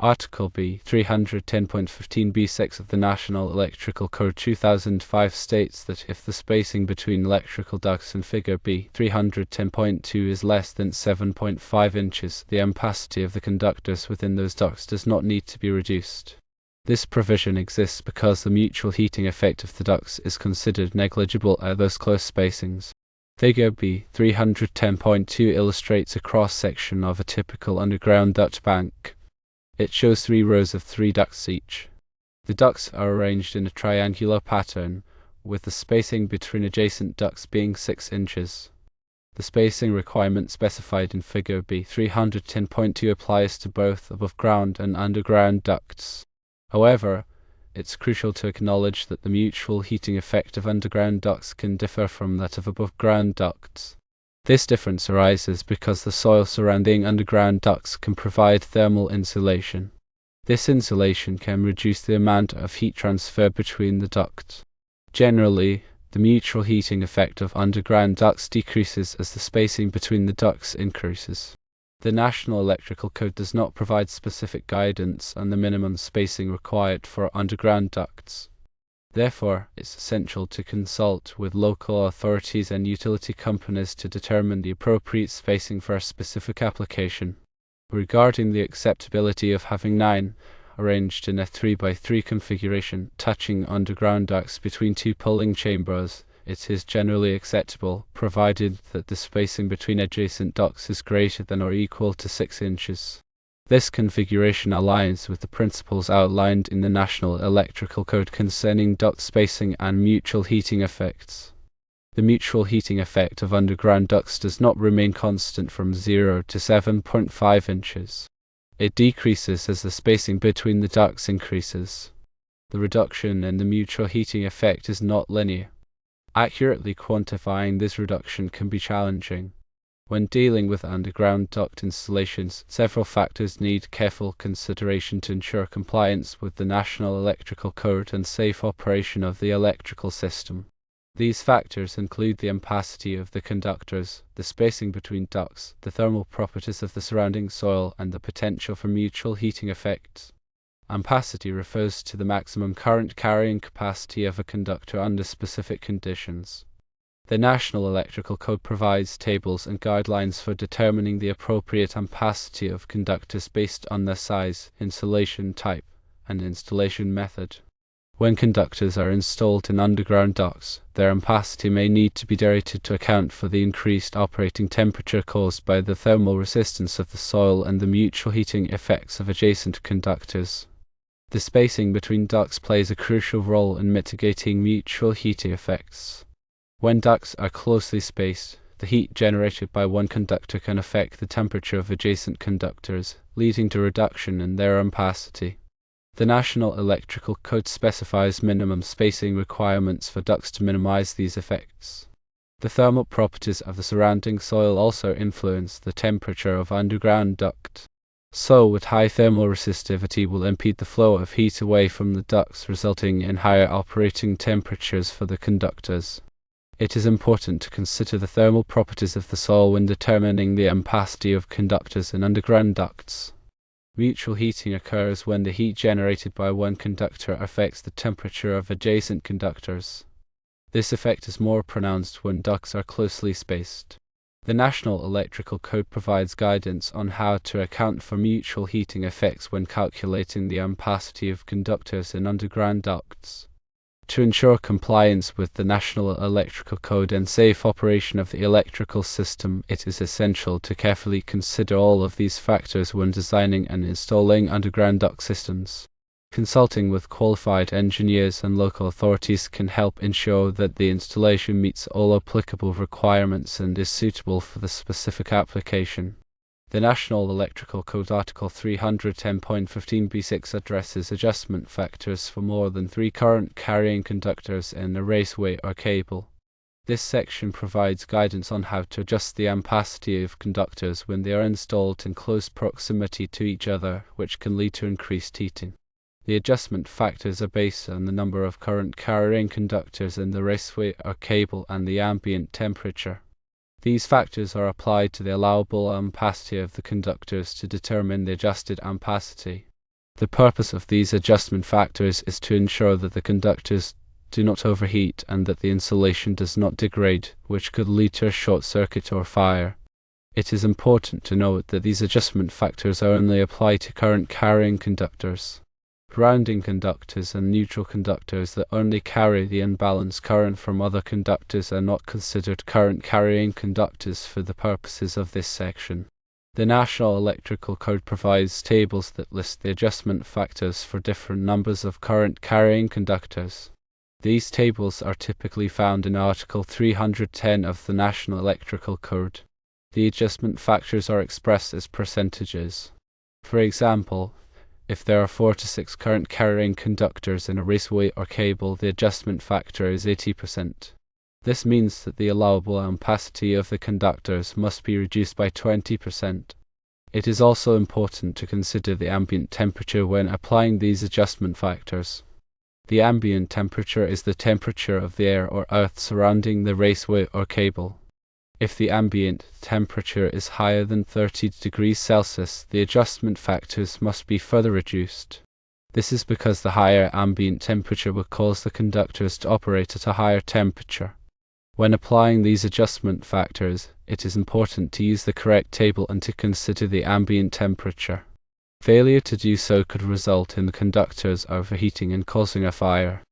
Article B 310.15b6 of the National Electrical Code 2005 states that if the spacing between electrical ducts in Figure B 310.2 is less than 7.5 inches, the ampacity of the conductors within those ducts does not need to be reduced. This provision exists because the mutual heating effect of the ducts is considered negligible at those close spacings. Figure B 310.2 illustrates a cross-section of a typical underground duct bank. It shows 3 rows of 3 ducts each. The ducts are arranged in a triangular pattern, with the spacing between adjacent ducts being 6 inches. The spacing requirement specified in Figure B 310.2 applies to both above-ground and underground ducts. However, it's crucial to acknowledge that the mutual heating effect of underground ducts can differ from that of above-ground ducts. This difference arises because the soil surrounding underground ducts can provide thermal insulation. This insulation can reduce the amount of heat transfer between the ducts. Generally, the mutual heating effect of underground ducts decreases as the spacing between the ducts increases. The National Electrical Code does not provide specific guidance on the minimum spacing required for underground ducts. Therefore, it's essential to consult with local authorities and utility companies to determine the appropriate spacing for a specific application. Regarding the acceptability of having 9, arranged in a 3x3 configuration, touching underground ducts between 2 pulling chambers, it is generally acceptable, provided that the spacing between adjacent ducts is greater than or equal to 6 inches. This configuration aligns with the principles outlined in the National Electrical Code concerning duct spacing and mutual heating effects. The mutual heating effect of underground ducts does not remain constant from 0 to 7.5 inches. It decreases as the spacing between the ducts increases. The reduction in the mutual heating effect is not linear. Accurately quantifying this reduction can be challenging. When dealing with underground duct installations, several factors need careful consideration to ensure compliance with the National Electrical Code and safe operation of the electrical system. These factors include the ampacity of the conductors, the spacing between ducts, the thermal properties of the surrounding soil, and the potential for mutual heating effects. Ampacity refers to the maximum current carrying capacity of a conductor under specific conditions. The National Electrical Code provides tables and guidelines for determining the appropriate ampacity of conductors based on their size, insulation type, and installation method. When conductors are installed in underground ducts, their ampacity may need to be derated to account for the increased operating temperature caused by the thermal resistance of the soil and the mutual heating effects of adjacent conductors. The spacing between ducts plays a crucial role in mitigating mutual heating effects. When ducts are closely spaced, the heat generated by one conductor can affect the temperature of adjacent conductors, leading to reduction in their ampacity. The National Electrical Code specifies minimum spacing requirements for ducts to minimize these effects. The thermal properties of the surrounding soil also influence the temperature of underground duct. Soil with high thermal resistivity will impede the flow of heat away from the ducts, resulting in higher operating temperatures for the conductors. It is important to consider the thermal properties of the soil when determining the ampacity of conductors in underground ducts. Mutual heating occurs when the heat generated by one conductor affects the temperature of adjacent conductors. This effect is more pronounced when ducts are closely spaced. The National Electrical Code provides guidance on how to account for mutual heating effects when calculating the ampacity of conductors in underground ducts. To ensure compliance with the National Electrical Code and safe operation of the electrical system, it is essential to carefully consider all of these factors when designing and installing underground duct systems. Consulting with qualified engineers and local authorities can help ensure that the installation meets all applicable requirements and is suitable for the specific application. The National Electrical Code Article 310.15b6 addresses adjustment factors for more than 3 current carrying conductors in a raceway or cable. This section provides guidance on how to adjust the ampacity of conductors when they are installed in close proximity to each other, which can lead to increased heating. The adjustment factors are based on the number of current carrying conductors in the raceway or cable and the ambient temperature. These factors are applied to the allowable ampacity of the conductors to determine the adjusted ampacity. The purpose of these adjustment factors is to ensure that the conductors do not overheat and that the insulation does not degrade, which could lead to a short circuit or fire. It is important to note that these adjustment factors are only applied to current carrying conductors. Grounding conductors and neutral conductors that only carry the unbalanced current from other conductors are not considered current carrying conductors for the purposes of this section. The National Electrical Code provides tables that list the adjustment factors for different numbers of current carrying conductors. These tables are typically found in Article 310 of the National Electrical Code. The adjustment factors are expressed as percentages. For example, if there are 4 to 6 current carrying conductors in a raceway or cable, the adjustment factor is 80%. This means that the allowable ampacity of the conductors must be reduced by 20%. It is also important to consider the ambient temperature when applying these adjustment factors. The ambient temperature is the temperature of the air or earth surrounding the raceway or cable. If the ambient temperature is higher than 30 degrees Celsius, the adjustment factors must be further reduced. This is because the higher ambient temperature will cause the conductors to operate at a higher temperature. When applying these adjustment factors, it is important to use the correct table and to consider the ambient temperature. Failure to do so could result in the conductors overheating and causing a fire.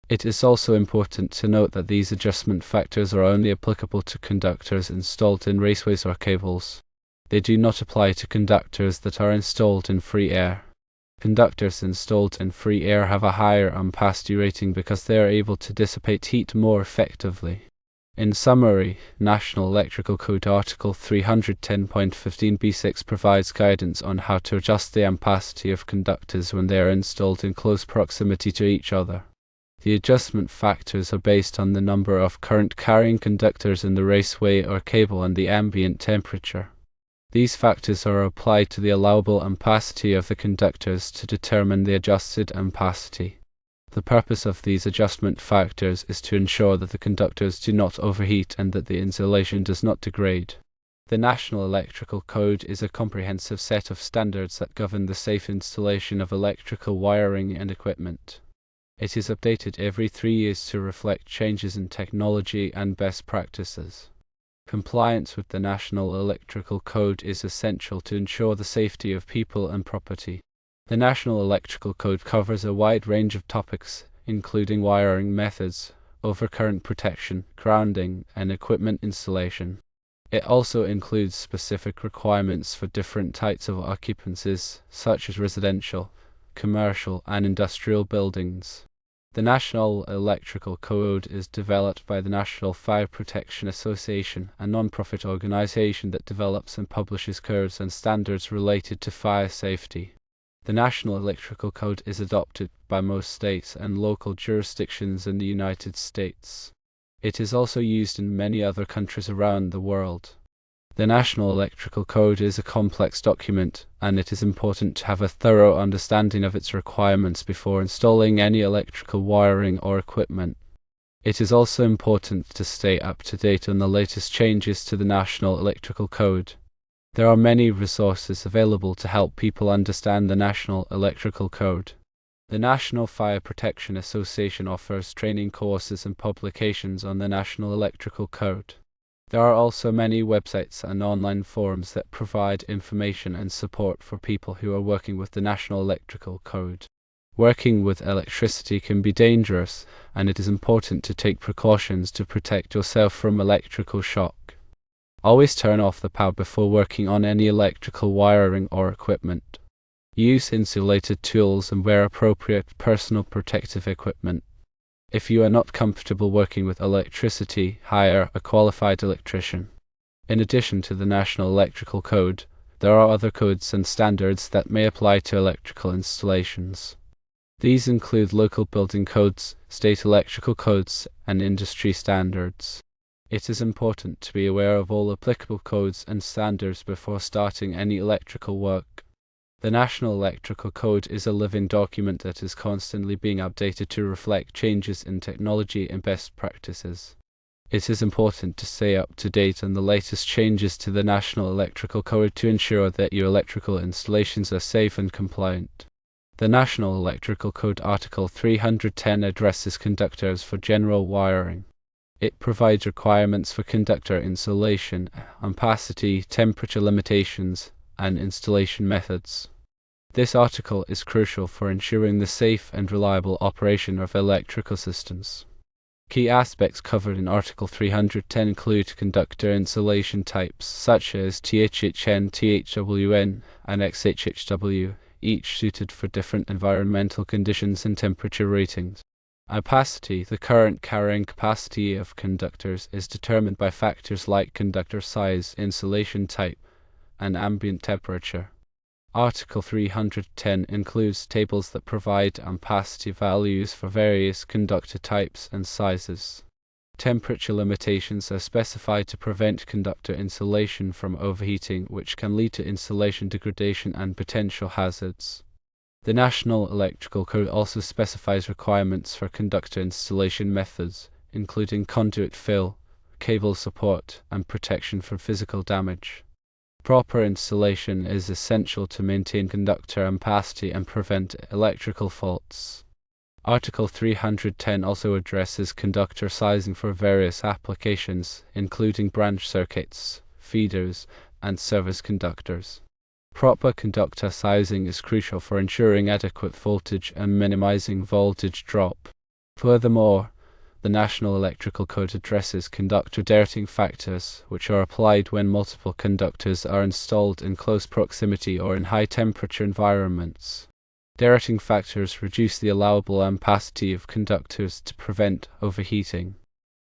It is also important to note that these adjustment factors are only applicable to conductors installed in raceways or cables. They do not apply to conductors that are installed in free air. Conductors installed in free air have a higher ampacity rating because they are able to dissipate heat more effectively. In summary, National Electrical Code Article 310.15b6 provides guidance on how to adjust the ampacity of conductors when they are installed in close proximity to each other. The adjustment factors are based on the number of current carrying conductors in the raceway or cable and the ambient temperature. These factors are applied to the allowable ampacity of the conductors to determine the adjusted ampacity. The purpose of these adjustment factors is to ensure that the conductors do not overheat and that the insulation does not degrade. The National Electrical Code is a comprehensive set of standards that govern the safe installation of electrical wiring and equipment. It is updated every 3 years to reflect changes in technology and best practices. Compliance with the National Electrical Code is essential to ensure the safety of people and property. The National Electrical Code covers a wide range of topics, including wiring methods, overcurrent protection, grounding, and equipment installation. It also includes specific requirements for different types of occupancies, such as residential, commercial, and industrial buildings. The National Electrical Code is developed by the National Fire Protection Association, a non-profit organization that develops and publishes codes and standards related to fire safety. The National Electrical Code is adopted by most states and local jurisdictions in the United States. It is also used in many other countries around the world. The National Electrical Code is a complex document, and it is important to have a thorough understanding of its requirements before installing any electrical wiring or equipment. It is also important to stay up to date on the latest changes to the National Electrical Code. There are many resources available to help people understand the National Electrical Code. The National Fire Protection Association offers training courses and publications on the National Electrical Code. There are also many websites and online forums that provide information and support for people who are working with the National Electrical Code. Working with electricity can be dangerous, and it is important to take precautions to protect yourself from electrical shock. Always turn off the power before working on any electrical wiring or equipment. Use insulated tools and wear appropriate personal protective equipment. If you are not comfortable working with electricity, hire a qualified electrician. In addition to the National Electrical Code, there are other codes and standards that may apply to electrical installations. These include local building codes, state electrical codes, and industry standards. It is important to be aware of all applicable codes and standards before starting any electrical work. The National Electrical Code is a living document that is constantly being updated to reflect changes in technology and best practices. It is important to stay up to date on the latest changes to the National Electrical Code to ensure that your electrical installations are safe and compliant. The National Electrical Code Article 310 addresses conductors for general wiring. It provides requirements for conductor insulation, ampacity, temperature limitations, and installation methods. This article is crucial for ensuring the safe and reliable operation of electrical systems. Key aspects covered in Article 310 include conductor insulation types such as THHN, THWN, and XHHW, each suited for different environmental conditions and temperature ratings. Ampacity, the current carrying capacity of conductors, is determined by factors like conductor size, insulation type, and ambient temperature. Article 310 includes tables that provide ampacity values for various conductor types and sizes. Temperature limitations are specified to prevent conductor insulation from overheating, which can lead to insulation degradation and potential hazards. The National Electrical Code also specifies requirements for conductor installation methods, including conduit fill, cable support, and protection from physical damage. Proper installation is essential to maintain conductor ampacity and prevent electrical faults. Article 310 also addresses conductor sizing for various applications, including branch circuits, feeders, and service conductors. Proper conductor sizing is crucial for ensuring adequate voltage and minimizing voltage drop. Furthermore, the National Electrical Code addresses conductor dirting factors, which are applied when multiple conductors are installed in close proximity or in high-temperature environments. Dirting factors reduce the allowable ampacity of conductors to prevent overheating.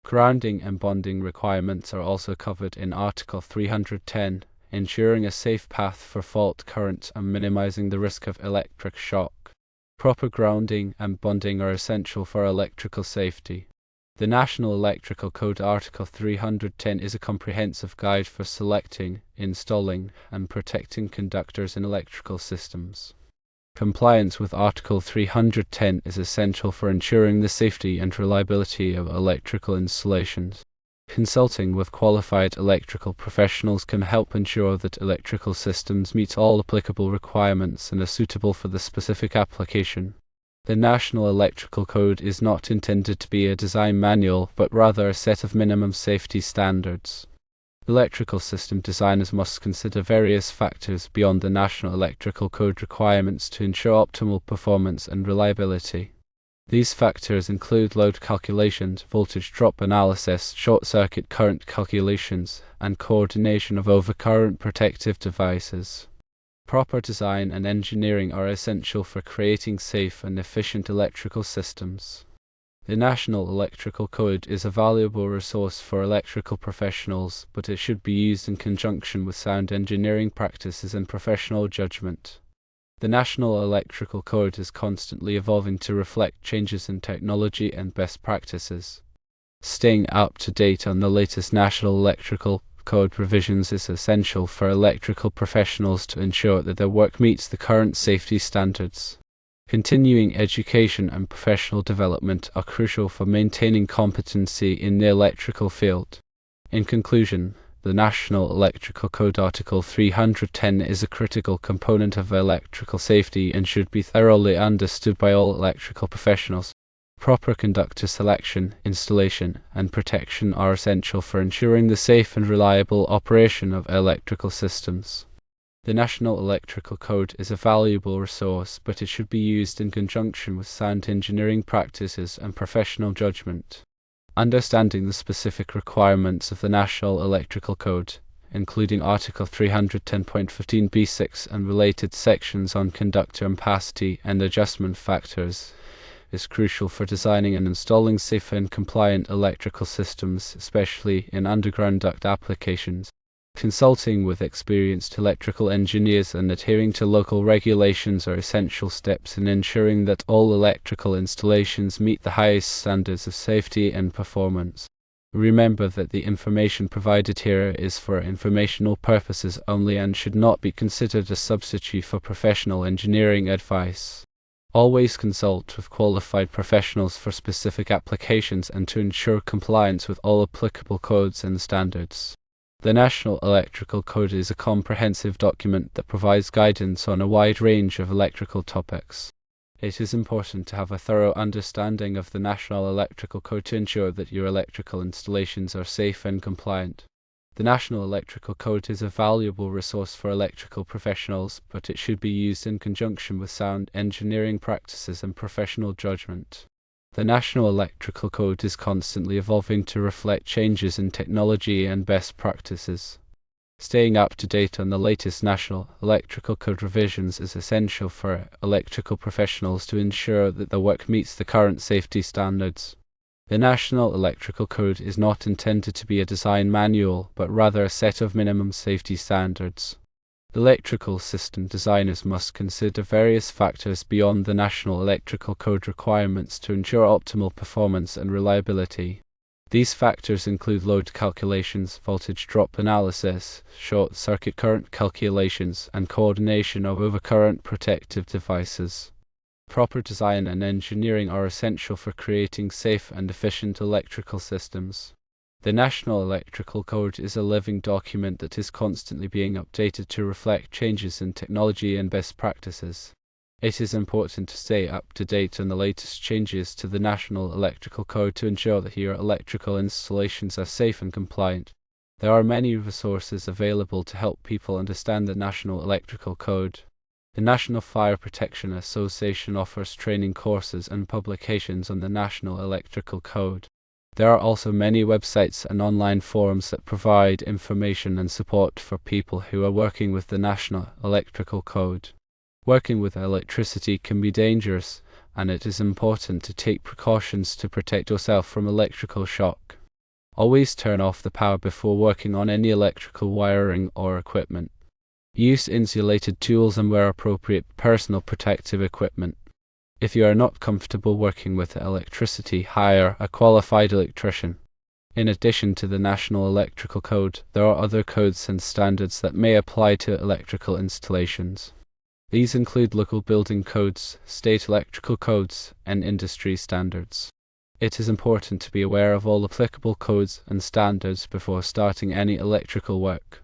Grounding and bonding requirements are also covered in Article 310, ensuring a safe path for fault current and minimizing the risk of electric shock. Proper grounding and bonding are essential for electrical safety. The National Electrical Code Article 310 is a comprehensive guide for selecting, installing, and protecting conductors in electrical systems. Compliance with Article 310 is essential for ensuring the safety and reliability of electrical installations. Consulting with qualified electrical professionals can help ensure that electrical systems meet all applicable requirements and are suitable for the specific application. The National Electrical Code is not intended to be a design manual, but rather a set of minimum safety standards. Electrical system designers must consider various factors beyond the National Electrical Code requirements to ensure optimal performance and reliability. These factors include load calculations, voltage drop analysis, short-circuit current calculations, and coordination of overcurrent protective devices. Proper design and engineering are essential for creating safe and efficient electrical systems. The National Electrical Code is a valuable resource for electrical professionals, but it should be used in conjunction with sound engineering practices and professional judgment. The National Electrical Code is constantly evolving to reflect changes in technology and best practices. Staying up to date on the latest National Electrical Code revisions is essential for electrical professionals to ensure that their work meets the current safety standards. Continuing education and professional development are crucial for maintaining competency in the electrical field. In conclusion, the National Electrical Code Article 310 is a critical component of electrical safety and should be thoroughly understood by all electrical professionals. Proper conductor selection, installation, and protection are essential for ensuring the safe and reliable operation of electrical systems. The National Electrical Code is a valuable resource, but it should be used in conjunction with sound engineering practices and professional judgment. Understanding the specific requirements of the National Electrical Code, including Article 310.15b6 and related sections on conductor ampacity and adjustment factors, is crucial for designing and installing safe and compliant electrical systems, especially in underground duct applications. Consulting with experienced electrical engineers and adhering to local regulations are essential steps in ensuring that all electrical installations meet the highest standards of safety and performance. Remember that the information provided here is for informational purposes only and should not be considered a substitute for professional engineering advice. Always consult with qualified professionals for specific applications and to ensure compliance with all applicable codes and standards. The National Electrical Code is a comprehensive document that provides guidance on a wide range of electrical topics. It is important to have a thorough understanding of the National Electrical Code to ensure that your electrical installations are safe and compliant. The National Electrical Code is a valuable resource for electrical professionals, but it should be used in conjunction with sound engineering practices and professional judgment. The National Electrical Code is constantly evolving to reflect changes in technology and best practices. Staying up to date on the latest National Electrical Code revisions is essential for electrical professionals to ensure that their work meets the current safety standards. The National Electrical Code is not intended to be a design manual, but rather a set of minimum safety standards. Electrical system designers must consider various factors beyond the National Electrical Code requirements to ensure optimal performance and reliability. These factors include load calculations, voltage drop analysis, short circuit current calculations, and coordination of overcurrent protective devices. Proper design and engineering are essential for creating safe and efficient electrical systems. The National Electrical Code is a living document that is constantly being updated to reflect changes in technology and best practices. It is important to stay up to date on the latest changes to the National Electrical Code to ensure that your electrical installations are safe and compliant. There are many resources available to help people understand the National Electrical Code. The National Fire Protection Association offers training courses and publications on the National Electrical Code. There are also many websites and online forums that provide information and support for people who are working with the National Electrical Code. Working with electricity can be dangerous, and it is important to take precautions to protect yourself from electrical shock. Always turn off the power before working on any electrical wiring or equipment. Use insulated tools and wear appropriate personal protective equipment. If you are not comfortable working with electricity, hire a qualified electrician. In addition to the National Electrical Code, there are other codes and standards that may apply to electrical installations. These include local building codes, state electrical codes, and industry standards. It is important to be aware of all applicable codes and standards before starting any electrical work.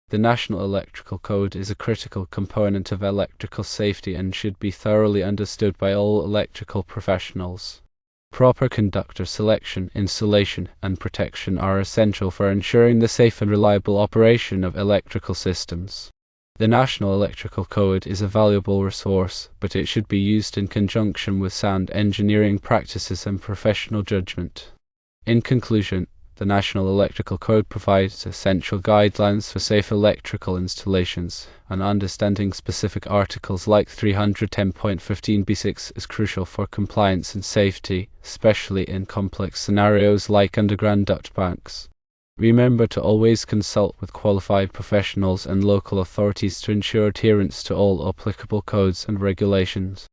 The National Electrical Code is a critical component of electrical safety and should be thoroughly understood by all electrical professionals. Proper conductor selection, installation, and protection are essential for ensuring the safe and reliable operation of electrical systems. The National Electrical Code is a valuable resource, but it should be used in conjunction with sound engineering practices and professional judgment. In conclusion, the National Electrical Code provides essential guidelines for safe electrical installations, and understanding specific articles like 310.15b6 is crucial for compliance and safety, especially in complex scenarios like underground duct banks. Remember to always consult with qualified professionals and local authorities to ensure adherence to all applicable codes and regulations.